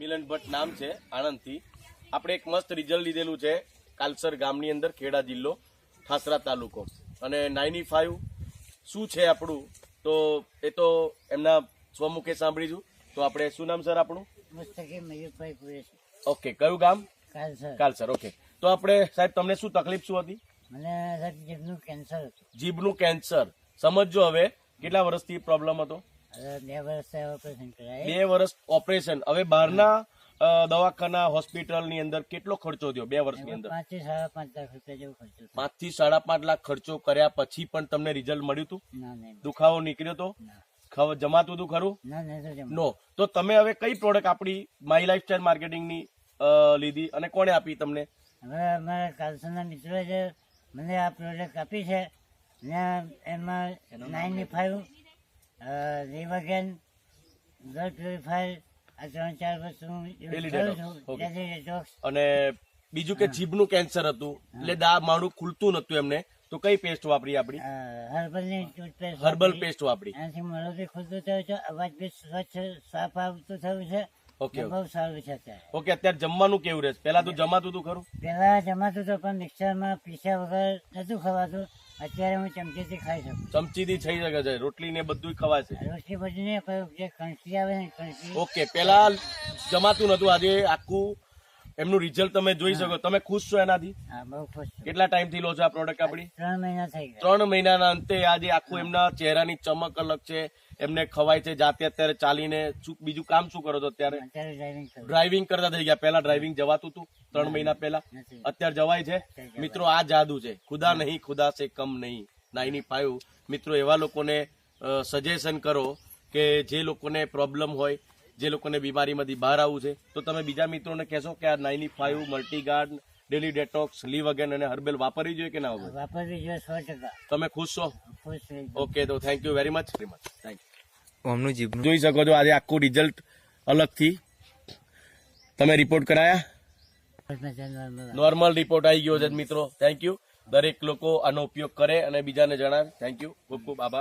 મિલન ભટ્ટ નામ છે, આણંદથી. આપણે એક મસ્ત રિઝલ્ટ લીધેલું છે કાલસર ગામની અંદર, ખેડા જિલ્લો, ઠાસરા તાલુકો. અને 95 શું છે આપણું, તો એ તો એમના સ્વમુખે સાંભળીશું. તો આપણે શું નામ સર આપણું? મુસ્તકીમ મયુરભાઈ કુરેશી. ઓકે, કયું ગામ? કાલસર. કાલસર. ઓકે, તો આપણે સાહેબ તમને શું તકલીફ શું હતી? મને સાહેબ જીભનું કેન્સર હતું. જીભનું કેન્સર. સમજો હવે કેટલા વર્ષથી પ્રોબ્લેમ હતો? હવે 2 વર્ષથી ઓપરેશન કરાય. 2 વર્ષ ઓપરેશન. હવે બહારના દવાખાના હોસ્પિટલની અંદર કેટલો ખર્ચો થયો 2 વર્ષની અંદર? 5 થી 5.5 લાખ રૂપિયા જેવો ખર્ચો થયો. 5 થી 5.5 લાખ ખર્ચો કર્યા પછી પણ તમને રિઝલ્ટ મળ્યું હતું? ના નહીં. દુખાવો નીકળ્યો તો? જમાતું હતું ખરું? ના નહીં તો જમા. નો. તો તમે હવે કઈ પ્રોડક્ટ આપણી માય લાઈફસ્ટાઈલ માર્કેટિંગની લીધી અને કોણે આપી તમને? હવે અમારા કાલસરના મિત્રોએ જે મને આ પ્રોડક્ટ આપી છે ને એમાં 95 રિવાગેન, બ્લડ પ્યુરિફાયર, આ 3-4 વસ્તુ Daily કરું detox. છું. Okay. Daily detox. અને બીજું કે જીભનું કેન્સર હતું એટલે માણું ખુલતું નતું એમને, તો કઈ પેસ્ટ વાપરી આપણી? હર્બલની ટૂથપેસ્ટ. હર્બલ પેસ્ટ વાપરી. એનાથી મોઢું બી ખુલતું થયું છે, અવાજ બી સ્વચ્છ સાફ આવતું થયું છે. ઓકે. બહુ સારું છે અત્યારે. ઓકે, અત્યારે જમવાનું કેવું રહેશે? પહેલા તો જમાતું હતું ખરું? પેલા જમાતું તો પણ મિક્સરમાં પીસ્યા વગર નતું ખવાતું. અત્યારે હું ચમચીથી ખાઈ શકું. ચમચીથી થઈ શકે છે, રોટલી ને બધું ખવાશે. રોટલી બધી ને જે કણસી આવે ને કણસી. ઓકે, પેલા જમાતું નતું, આજે આખું એમનું રિઝલ્ટ તમે જોઈ શકો. તમે ખુશ છો એનાથી? હા, બહુ ખુશ છું. કેટલા ટાઈમ થી લો છો આ પ્રોડક્ટ આપણી? 3 મહિના થઈ ગયા. 3 મહિનાના અંતે આજે આખું એમના ચહેરાની ચમક અલગ છે, એમને ખવાય છે જાતે. અત્યારે ચાલીને બીજું કામ શું કરો છો અત્યારે? અત્યારે ડ્રાઇવિંગ કરું. ડ્રાઇવિંગ કરતા થઈ ગયા. પહેલા ડ્રાઇવિંગ જવાતું હતું 3 મહિના પહેલા, નથી. અત્યારે જવાય છે. મિત્રો, આ જાદુ છે. ખુદા નહીં, ખુદા સે કમ નહીં. 95. મિત્રો, એવા લોકોને સજેશન કરો કે જે લોકોને પ્રોબ્લેમ હોય, જે લોકોને બીમારીમાંથી બહાર આવવું છે, તો તમે બીજા મિત્રોને કહેશો કે આ 95 મલ્ટીગાર્ડ, ડેલી ડેટોક્સ, લીવ અગેન અને હર્બલ વાપરવી જોઈએ કે ના વાપરવી? વાપરવી જોઈએ 100%. તમે ખુશ છો? ખુશ થઈ. ઓકે, તો thank you very much. Thank you. ઓમનું જીભનું જોઈ શકો છો આજે આખું રિઝલ્ટ અલગથી. તમે રિપોર્ટ કરાયા? નોર્મલ રિપોર્ટ આવી ગયો છે મિત્રો. Thank you. દરેક લોકો આનો ઉપયોગ કરે અને બીજાને જણાવે. Thank you. ખૂબ ખૂબ આભાર.